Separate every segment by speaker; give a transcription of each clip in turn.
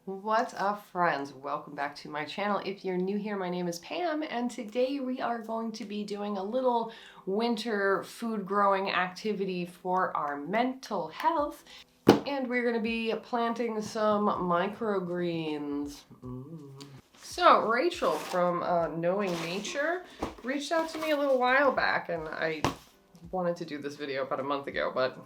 Speaker 1: What's up, friends? Welcome back to my channel. If you're new here, my name is Pam, and today we are going to be doing a little winter food growing activity for our mental health, and we're going to be planting some microgreens. So Rachel from Knowing Nature reached out to me a little while back, and I wanted to do this video about a month ago, but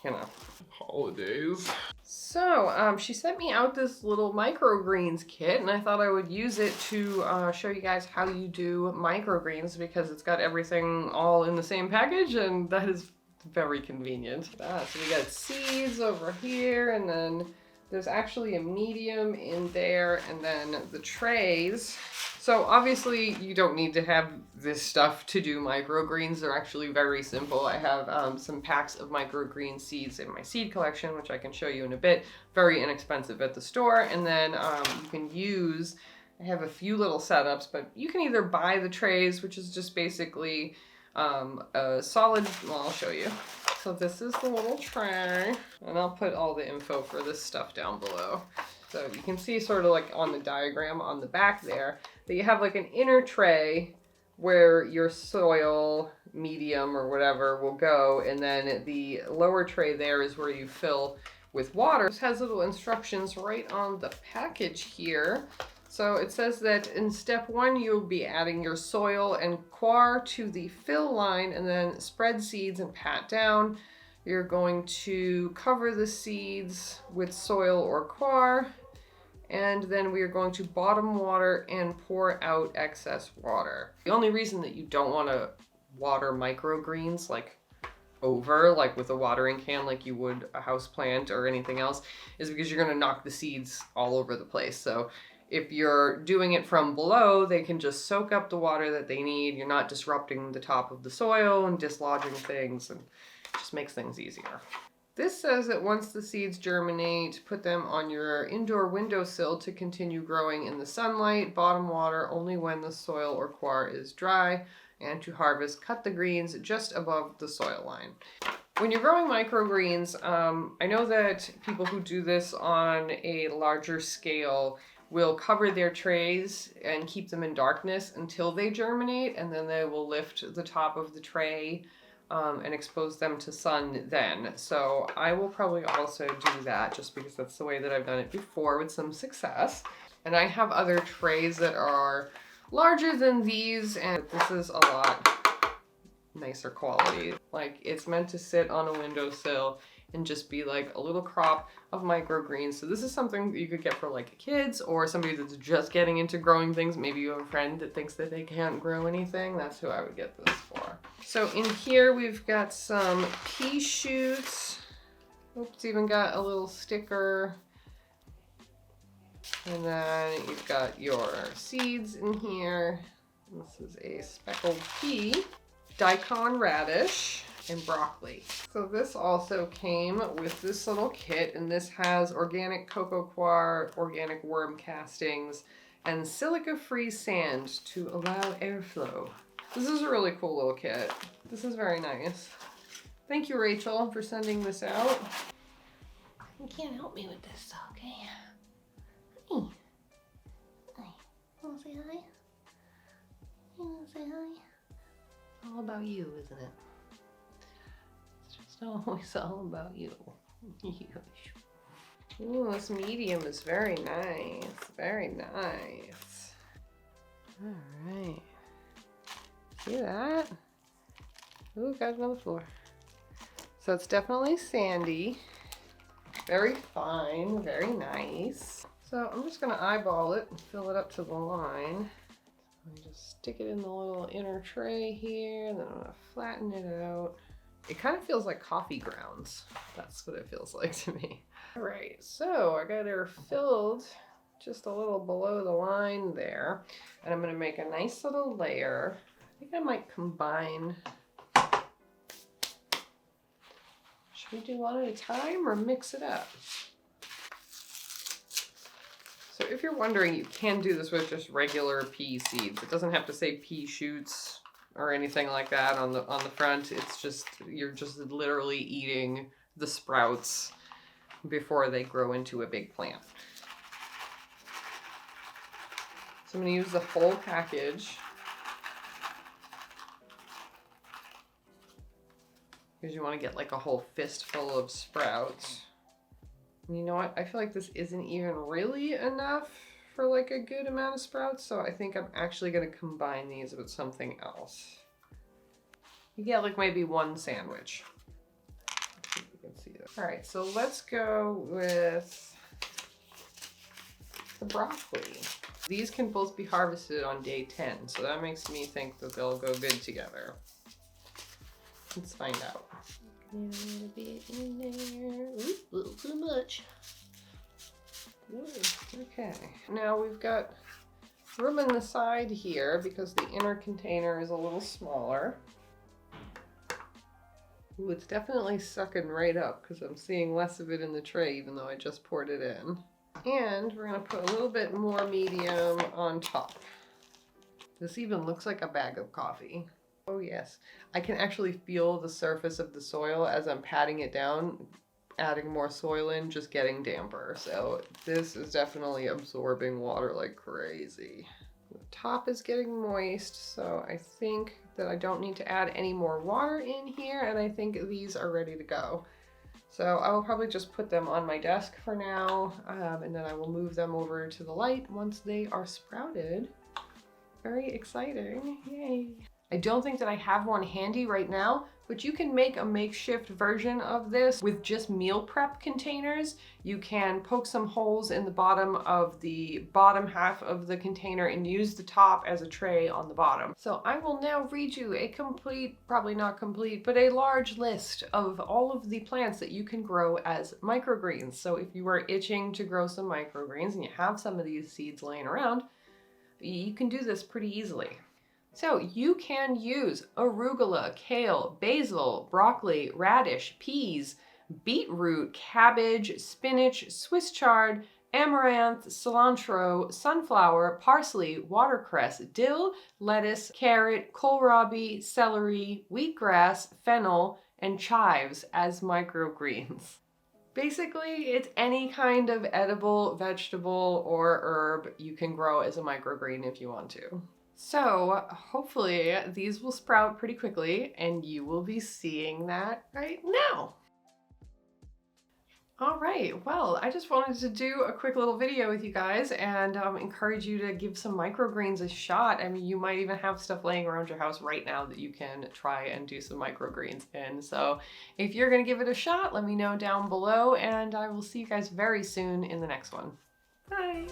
Speaker 1: you know, holidays. So she sent me out this little microgreens kit, and I thought I would use it to show you guys how you do microgreens because it's got everything all in the same package, and that is very convenient. So we got seeds over here, and then there's actually a medium in there, and then the trays. So obviously you don't need to have this stuff to do microgreens. They're actually very simple. I have some packs of microgreen seeds in my seed collection, which I can show you in a bit. Very inexpensive at the store. And then you can use, I have a few little setups, but you can either buy the trays, which is just basically a solid, well, I'll show you. So this is the little tray, and I'll put all the info for this stuff down below. So you can see sort of like on the diagram on the back there, that you have like an inner tray where your soil, medium or whatever will go, and then the lower tray there is where you fill with water. This has little instructions right on the package here. So it says that in step 1, you'll be adding your soil and coir to the fill line, and then spread seeds and pat down. You're going to cover the seeds with soil or coir, and then we are going to bottom water and pour out excess water. The only reason that you don't want to water microgreens like with a watering can like you would a house plant or anything else is because you're going to knock the seeds all over the place. So if you're doing it from below, they can just soak up the water that they need. You're not disrupting the top of the soil and dislodging things, and it just makes things easier. This says that once the seeds germinate, put them on your indoor windowsill to continue growing in the sunlight. Bottom water only when the soil or coir is dry. And to harvest, cut the greens just above the soil line. When you're growing microgreens, I know that people who do this on a larger scale will cover their trays and keep them in darkness until they germinate, and then they will lift the top of the tray and expose them to sun then. So I will probably also do that just because that's the way that I've done it before with some success. And I have other trays that are larger than these, and this is a lot nicer quality. Like, it's meant to sit on a windowsill and just be like a little crop of microgreens. So this is something that you could get for like kids or somebody that's just getting into growing things. Maybe you have a friend that thinks that they can't grow anything. That's who I would get this for. So in here we've got some pea shoots. It's even got a little sticker. And then you've got your seeds in here. This is a speckled pea, daikon radish, and broccoli. So this also came with this little kit, and this has organic cocoa coir, organic worm castings, and silica-free sand to allow airflow. This is a really cool little kit. This is very nice. Thank you, Rachel, for sending this out. You can't help me with this, okay? Hi. Hi. You wanna say hi? You wanna say hi? All about you, isn't it? It's just always all about you. Ooh, this medium is very nice. Very nice. All right. See that? Ooh, got it on the floor. So it's definitely sandy. Very fine, very nice. So I'm just gonna eyeball it and fill it up to the line. I just stick it in the little inner tray here, and then I'm gonna flatten it out. It kind of feels like coffee grounds. That's what it feels like to me. All right, so I got her filled just a little below the line there, and I'm gonna make a nice little layer. I think I might combine. Should we do one at a time or mix it up? So if you're wondering, you can do this with just regular pea seeds. It doesn't have to say pea shoots or anything like that on the front. It's just, you're just literally eating the sprouts before they grow into a big plant. So I'm going to use the whole package. Because you want to get like a whole fistful of sprouts. And you know what? I feel like this isn't even really enough for like a good amount of sprouts. So I think I'm actually going to combine these with something else. You get like maybe one sandwich. Let's see if you can see that. All right, so let's go with the broccoli. These can both be harvested on day 10, so that makes me think that they'll go good together. Let's find out. A little bit in there. Ooh, a little too much. Ooh, okay. Now we've got room in the side here because the inner container is a little smaller. Ooh, it's definitely sucking right up because I'm seeing less of it in the tray even though I just poured it in. And we're gonna put a little bit more medium on top. This even looks like a bag of coffee. Oh yes, I can actually feel the surface of the soil as I'm patting it down, adding more soil in, just getting damper. So this is definitely absorbing water like crazy. The top is getting moist, so I think that I don't need to add any more water in here, and I think these are ready to go. So I will probably just put them on my desk for now, and then I will move them over to the light once they are sprouted. Very exciting, yay. I don't think that I have one handy right now, but you can make a makeshift version of this with just meal prep containers. You can poke some holes in the bottom of the bottom half of the container and use the top as a tray on the bottom. So I will now read you a complete, probably not complete, but a large list of all of the plants that you can grow as microgreens. So if you are itching to grow some microgreens and you have some of these seeds laying around, you can do this pretty easily. So you can use arugula, kale, basil, broccoli, radish, peas, beetroot, cabbage, spinach, Swiss chard, amaranth, cilantro, sunflower, parsley, watercress, dill, lettuce, carrot, kohlrabi, celery, wheatgrass, fennel, and chives as microgreens. Basically, it's any kind of edible vegetable or herb you can grow as a microgreen if you want to. So hopefully these will sprout pretty quickly and you will be seeing that right now. All right, well, I just wanted to do a quick little video with you guys and encourage you to give some microgreens a shot. I mean, you might even have stuff laying around your house right now that you can try and do some microgreens in. So if you're gonna give it a shot, let me know down below and I will see you guys very soon in the next one. Bye.